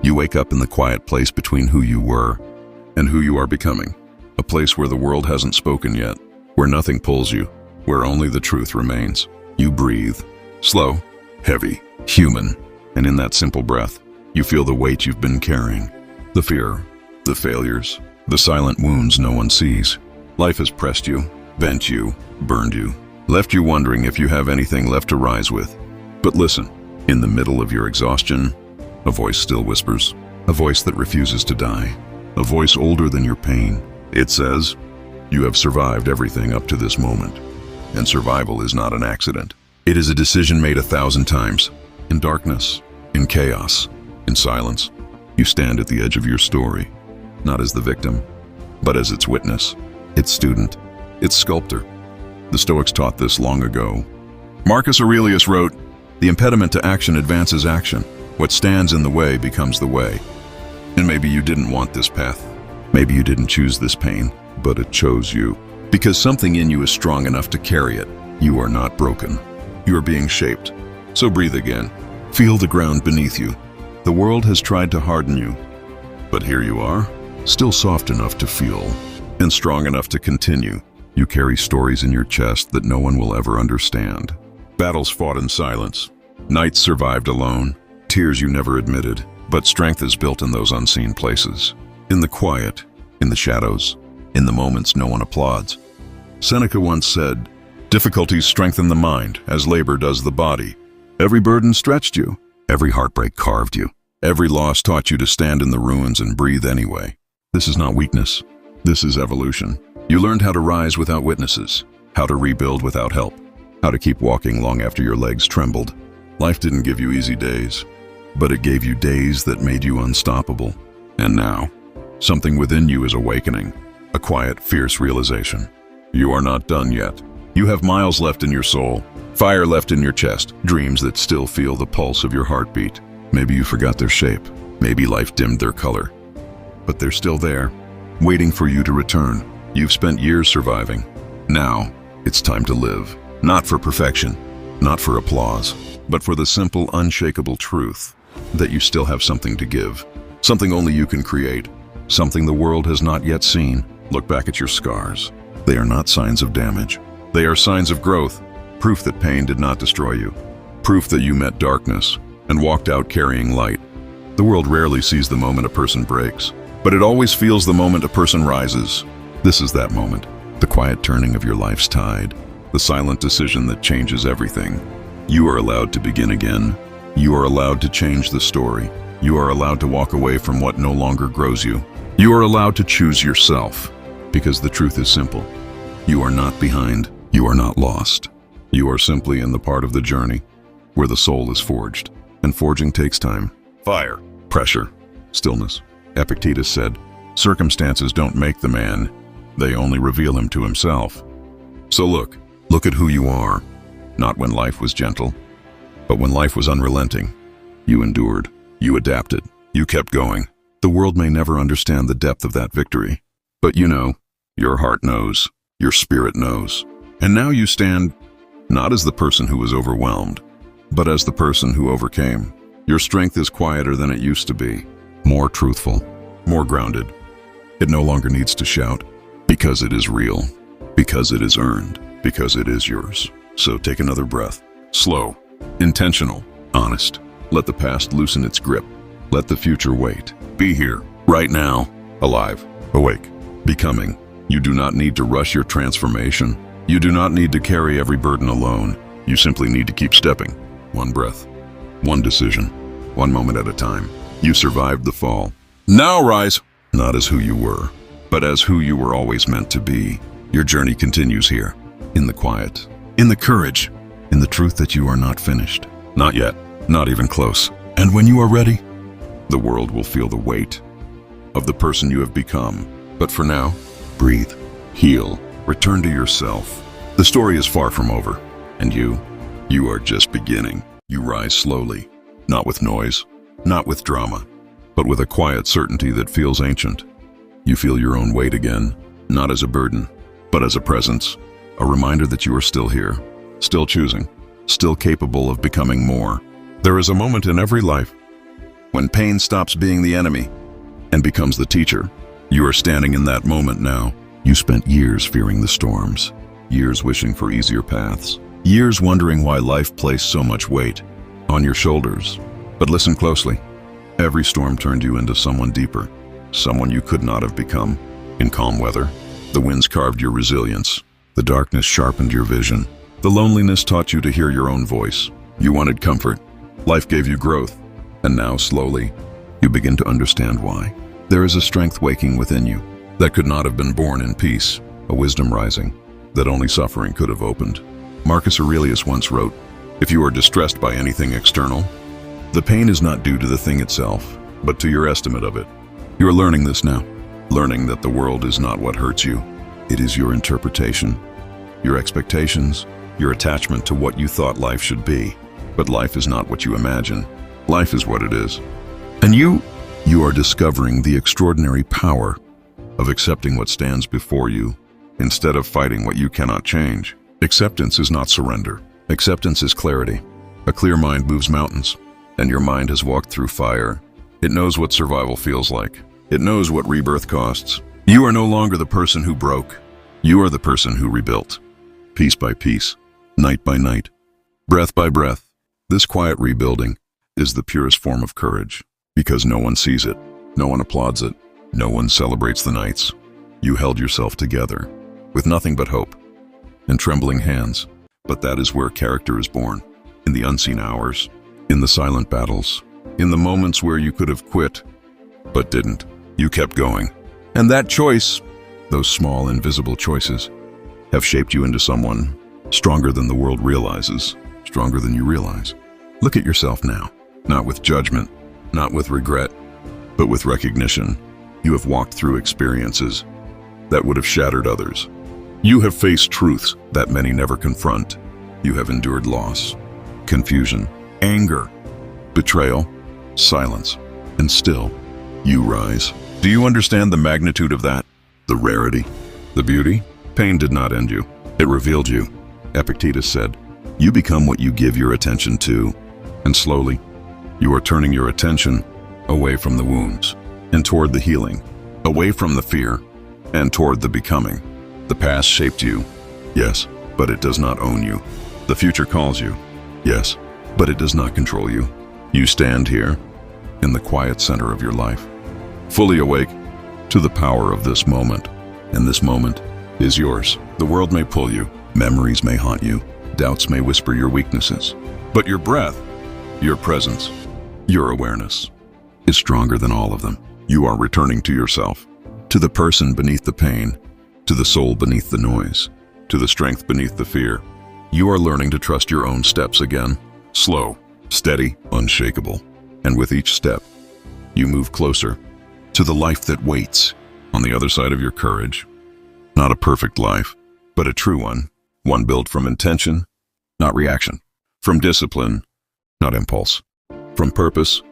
You wake up in the quiet place between who you were and who you are becoming. A place where the world hasn't spoken yet, where nothing pulls you, where only the truth remains. You breathe, slow, heavy, human, and in that simple breath, you feel the weight you've been carrying. The fear, the failures, the silent wounds no one sees. Life has pressed you, bent you, burned you, left you wondering if you have anything left to rise with. But listen, in the middle of your exhaustion, a voice still whispers, a voice that refuses to die, a voice older than your pain. It says, you have survived everything up to this moment, and survival is not an accident. It is a decision made 1,000 times, in darkness, in chaos, in silence. You stand at the edge of your story, not as the victim, but as its witness, its student, its sculptor. The Stoics taught this long ago. Marcus Aurelius wrote, "The impediment to action advances action. What stands in the way becomes the way." And maybe you didn't want this path. Maybe you didn't choose this pain, but it chose you. Because something in you is strong enough to carry it. You are not broken. You are being shaped. So breathe again. Feel the ground beneath you. The world has tried to harden you, but here you are, still soft enough to feel, and strong enough to continue. You carry stories in your chest that no one will ever understand. Battles fought in silence. Nights survived alone. Tears you never admitted. But strength is built in those unseen places. In the quiet, in the shadows, in the moments no one applauds. Seneca once said, "Difficulties strengthen the mind as labor does the body." Every burden stretched you. Every heartbreak carved you. Every loss taught you to stand in the ruins and breathe anyway. This is not weakness. This is evolution. You learned how to rise without witnesses, how to rebuild without help, how to keep walking long after your legs trembled. Life didn't give you easy days, but it gave you days that made you unstoppable. And now, something within you is awakening, a quiet, fierce realization. You are not done yet. You have miles left in your soul, fire left in your chest, dreams that still feel the pulse of your heartbeat. Maybe you forgot their shape. Maybe life dimmed their color. But they're still there, waiting for you to return. You've spent years surviving. Now, it's time to live. Not for perfection, not for applause, but for the simple, unshakable truth that you still have something to give. Something only you can create. Something the world has not yet seen. Look back at your scars. They are not signs of damage. They are signs of growth. Proof that pain did not destroy you. Proof that you met darkness and walked out carrying light. The world rarely sees the moment a person breaks, but it always feels the moment a person rises. This is that moment, the quiet turning of your life's tide, the silent decision that changes everything. You are allowed to begin again. You are allowed to change the story. You are allowed to walk away from what no longer grows you. You are allowed to choose yourself, because the truth is simple. You are not behind. You are not lost. You are simply in the part of the journey where the soul is forged, and forging takes time. Fire, pressure, stillness. Epictetus said, "Circumstances don't make the man, they only reveal him to himself." So look at who you are, not when life was gentle, but when life was unrelenting. You endured, you adapted, you kept going. The world may never understand the depth of that victory, but you know, your heart knows, your spirit knows. And now you stand not as the person who was overwhelmed, but as the person who overcame. Your strength is quieter than it used to be, more truthful, more grounded. It no longer needs to shout, because it is real, because it is earned, because it is yours. So take another breath, slow, intentional, honest. Let the past loosen its grip. Let the future wait. Be here, right now, alive, awake, becoming. You do not need to rush your transformation. You do not need to carry every burden alone. You simply need to keep stepping. One breath, one decision, one moment at a time. You survived the fall. Now rise, not as who you were, but as who you were always meant to be. Your journey continues here, in the quiet, in the courage, in the truth that you are not finished. Not yet, not even close. And when you are ready, the world will feel the weight of the person you have become. But for now, breathe, heal, return to yourself. The story is far from over, and you are just beginning. You rise slowly, not with noise, not with drama, but with a quiet certainty that feels ancient. You feel your own weight again, not as a burden, but as a presence, a reminder that you are still here, still choosing, still capable of becoming more. There is a moment in every life when pain stops being the enemy and becomes the teacher. You are standing in that moment now. You spent years fearing the storms, years wishing for easier paths, years wondering why life placed so much weight on your shoulders. But listen closely. Every storm turned you into someone deeper, someone you could not have become. In calm weather, the winds carved your resilience. The darkness sharpened your vision. The loneliness taught you to hear your own voice. You wanted comfort. Life gave you growth. And now, slowly, you begin to understand why. There is a strength waking within you that could not have been born in peace, a wisdom rising that only suffering could have opened. Marcus Aurelius once wrote, "If you are distressed by anything external, the pain is not due to the thing itself, but to your estimate of it." You are learning this now, learning that the world is not what hurts you. It is your interpretation, your expectations, your attachment to what you thought life should be. But life is not what you imagine. Life is what it is. And you are discovering the extraordinary power of accepting what stands before you instead of fighting what you cannot change. Acceptance is not surrender. Acceptance is clarity. A clear mind moves mountains, and your mind has walked through fire. It knows what survival feels like. It knows what rebirth costs. You are no longer the person who broke. You are the person who rebuilt. Piece by piece, night by night, breath by breath. This quiet rebuilding is the purest form of courage, because no one sees it, no one applauds it, no one celebrates the nights. You held yourself together, with nothing but hope, and trembling hands. But that is where character is born, in the unseen hours, in the silent battles, in the moments where you could have quit, but didn't. You kept going. And that choice, those small invisible choices, have shaped you into someone stronger than the world realizes, stronger than you realize. Look at yourself now, not with judgment, not with regret, but with recognition. You have walked through experiences that would have shattered others. You have faced truths that many never confront. You have endured loss, confusion, anger, betrayal, silence, and still, you rise. Do you understand the magnitude of that? The rarity, the beauty? Pain did not end you. It revealed you. Epictetus said, "You become what you give your attention to." And slowly, you are turning your attention away from the wounds and toward the healing, away from the fear and toward the becoming. The past shaped you, yes, but it does not own you. The future calls you, yes, but it does not control you. You stand here, in the quiet center of your life, fully awake to the power of this moment, and this moment is yours. The world may pull you, memories may haunt you, doubts may whisper your weaknesses, but your breath, your presence, your awareness is stronger than all of them. You are returning to yourself, to the person beneath the pain, to the soul beneath the noise, to the strength beneath the fear. You are learning to trust your own steps again, slow, steady, unshakable. And with each step, you move closer to the life that waits on the other side of your courage. Not a perfect life, but a true one. One built from intention, not reaction. From discipline, not impulse. From purpose,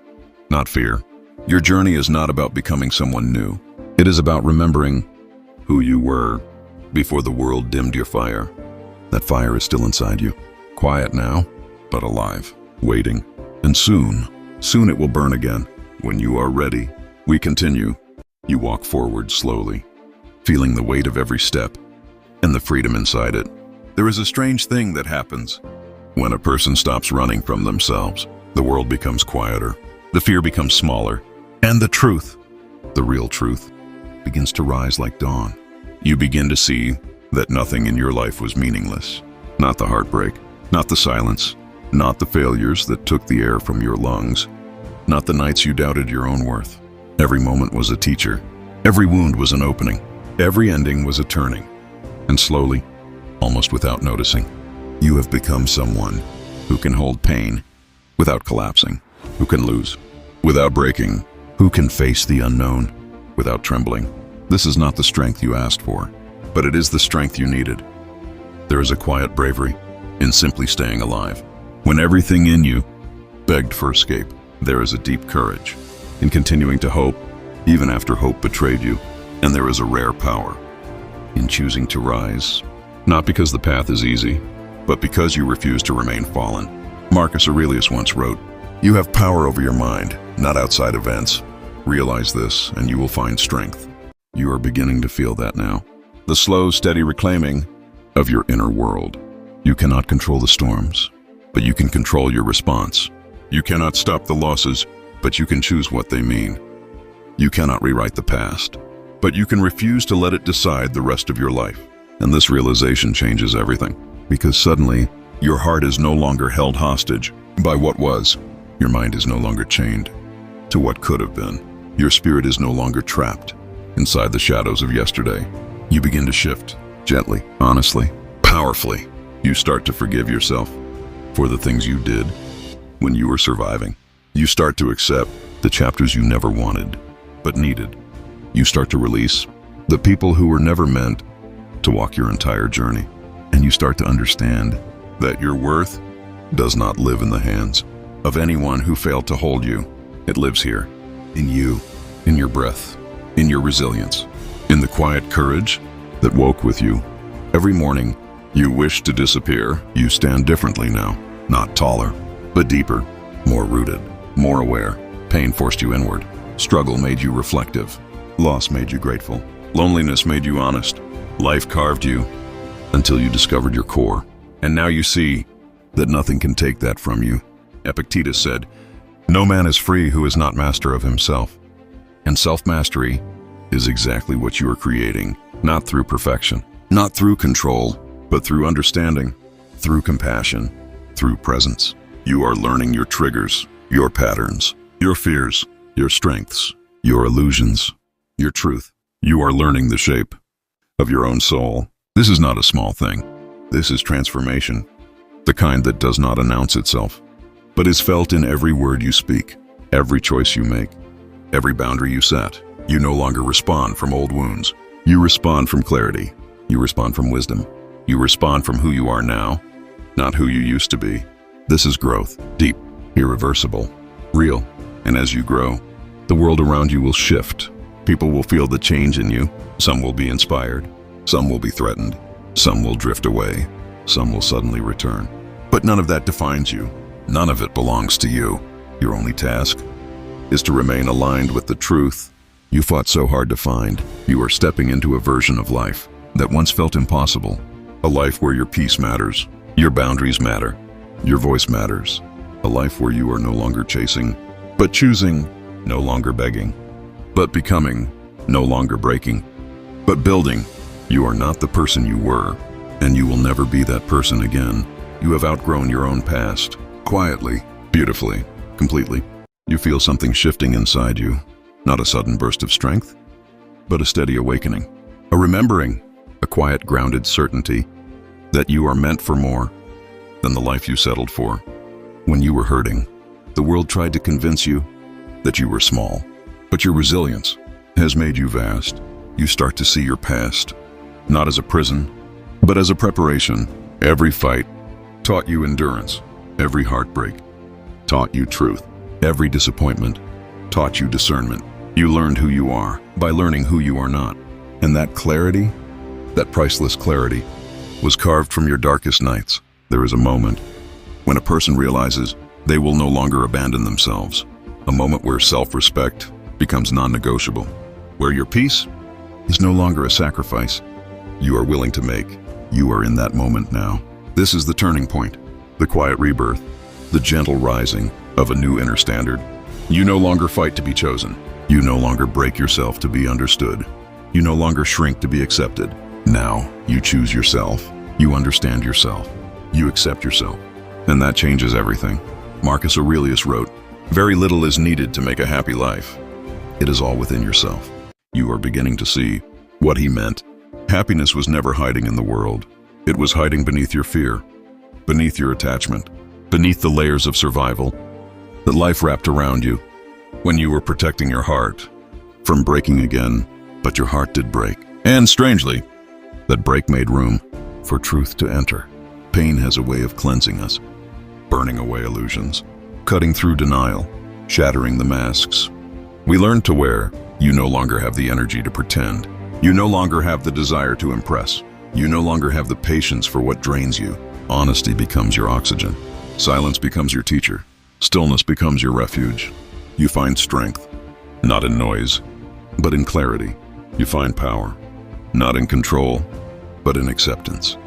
not fear. Your journey is not about becoming someone new. It is about remembering who you were before the world dimmed your fire. That fire is still inside you, quiet now, but alive, waiting. And soon it will burn again. When you are ready, we continue. You walk forward slowly, feeling the weight of every step and the freedom inside it. There is a strange thing that happens when a person stops running from themselves. The world becomes quieter, the fear becomes smaller, and the truth, the real truth, begins to rise like dawn. You begin to see that nothing in your life was meaningless. Not the heartbreak, not the silence, not the failures that took the air from your lungs, not the nights you doubted your own worth. Every moment was a teacher. Every wound was an opening. Every ending was a turning. And slowly, almost without noticing, you have become someone who can hold pain without collapsing, who can lose without breaking, who can face the unknown without trembling. This is not the strength you asked for, but it is the strength you needed. There is a quiet bravery in simply staying alive. When everything in you begged for escape, there is a deep courage in continuing to hope, even after hope betrayed you. And there is a rare power in choosing to rise, not because the path is easy, but because you refuse to remain fallen. Marcus Aurelius once wrote, "You have power over your mind. not outside events. Realize this, and you will find strength. You are beginning to feel that now. The slow, steady reclaiming of your inner world. You cannot control the storms, but you can control your response. You cannot stop the losses, but you can choose what they mean. You cannot rewrite the past, but you can refuse to let it decide the rest of your life. And this realization changes everything, because suddenly, your heart is no longer held hostage by what was. Your mind is no longer chained to what could have been. Your spirit is no longer trapped inside the shadows of yesterday. You begin to shift, gently, honestly, powerfully. You start to forgive yourself for the things you did when you were surviving. You start to accept the chapters you never wanted, but needed. You start to release the people who were never meant to walk your entire journey. And you start to understand that your worth does not live in the hands of anyone who failed to hold you. It lives here, in you, in your breath, in your resilience, in the quiet courage that woke with you. Every morning, you wish to disappear. You stand differently now, not taller, but deeper, more rooted, more aware. Pain forced you inward. Struggle made you reflective. Loss made you grateful. Loneliness made you honest. Life carved you until you discovered your core. And now you see that nothing can take that from you. Epictetus said, "No man is free who is not master of himself." And self-mastery is exactly what you are creating, not through perfection, not through control, but through understanding, through compassion, through presence. You are learning your triggers, your patterns, your fears, your strengths, your illusions, your truth. You are learning the shape of your own soul. This is not a small thing. This is transformation, the kind that does not announce itself, but is felt in every word you speak, every choice you make, every boundary you set. You no longer respond from old wounds. You respond from clarity. You respond from wisdom. You respond from who you are now, not who you used to be. This is growth, deep, irreversible, real. And as you grow, the world around you will shift. People will feel the change in you. Some will be inspired. Some will be threatened. Some will drift away. Some will suddenly return. But none of that defines you. None of it belongs to you. Your only task is to remain aligned with the truth you fought so hard to find. You are stepping into a version of life that once felt impossible. A life where your peace matters, your boundaries matter, your voice matters. A life where you are no longer chasing, but choosing, no longer begging, but becoming, no longer breaking, but building. You are not the person you were, and you will never be that person again. You have outgrown your own past, quietly, beautifully, completely. You feel something shifting inside you, not a sudden burst of strength, but a steady awakening, a remembering, a quiet, grounded certainty that you are meant for more than the life you settled for. When you were hurting, the world tried to convince you that you were small, but your resilience has made you vast. You start to see your past, not as a prison, but as a preparation. Every fight taught you endurance. Every heartbreak taught you truth. Every disappointment taught you discernment. You learned who you are by learning who you are not. And that clarity, that priceless clarity, was carved from your darkest nights. There is a moment when a person realizes they will no longer abandon themselves. A moment where self-respect becomes non-negotiable, where your peace is no longer a sacrifice you are willing to make. You are in that moment now. This is the turning point, the quiet rebirth, the gentle rising of a new inner standard. You no longer fight to be chosen. You no longer break yourself to be understood. You no longer shrink to be accepted. Now, you choose yourself. You understand yourself. You accept yourself. And that changes everything. Marcus Aurelius wrote, "Very little is needed to make a happy life. It is all within yourself." You are beginning to see what he meant. Happiness was never hiding in the world. It was hiding beneath your fear, beneath your attachment, beneath the layers of survival that life wrapped around you. When you were protecting your heart from breaking again, but your heart did break. And strangely, that break made room for truth to enter. Pain has a way of cleansing us, burning away illusions, cutting through denial, shattering the masks we learned to wear. You no longer have the energy to pretend. You no longer have the desire to impress. You no longer have the patience for what drains you. Honesty becomes your oxygen. Silence becomes your teacher. Stillness becomes your refuge. You find strength, not in noise, but in clarity. You find power, not in control, but in acceptance.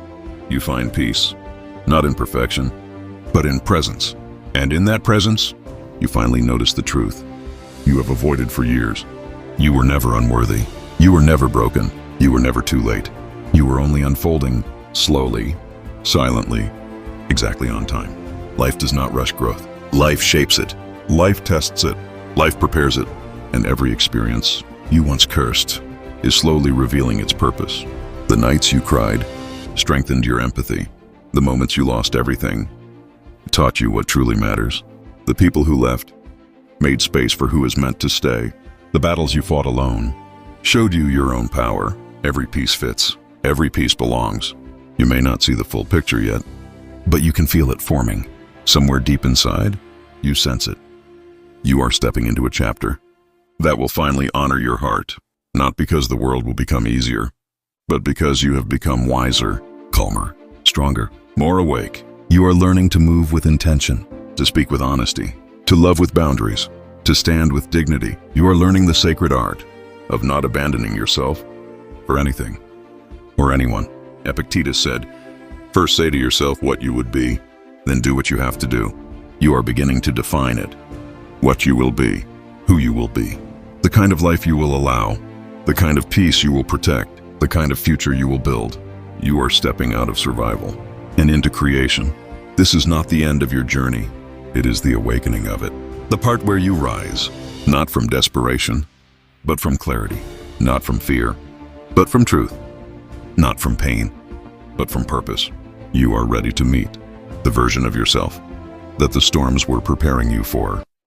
You find peace, not in perfection, but in presence. And in that presence, you finally notice the truth you have avoided for years. You were never unworthy. You were never broken. You were never too late. You were only unfolding slowly, silently, exactly on time. Life does not rush growth. Life shapes it. Life tests it. Life prepares it. And every experience you once cursed is slowly revealing its purpose. The nights you cried strengthened your empathy. The moments you lost everything taught you what truly matters. The people who left made space for who is meant to stay. The battles you fought alone showed you your own power. Every piece fits. Every piece belongs. You may not see the full picture yet, but you can feel it forming. Somewhere deep inside, you sense it. You are stepping into a chapter that will finally honor your heart, not because the world will become easier, but because you have become wiser, calmer, stronger, more awake. You are learning to move with intention, to speak with honesty, to love with boundaries, to stand with dignity. You are learning the sacred art of not abandoning yourself for anything or anyone. Epictetus said, "First say to yourself what you would be, then do what you have to do." You are beginning to define it. What you will be, who you will be, the kind of life you will allow, the kind of peace you will protect, the kind of future you will build. You are stepping out of survival and into creation. This is not the end of your journey. It is the awakening of it. The part where you rise, not from desperation, but from clarity, not from fear, but from truth, not from pain, but from purpose. You are ready to meet the version of yourself that the storms were preparing you for.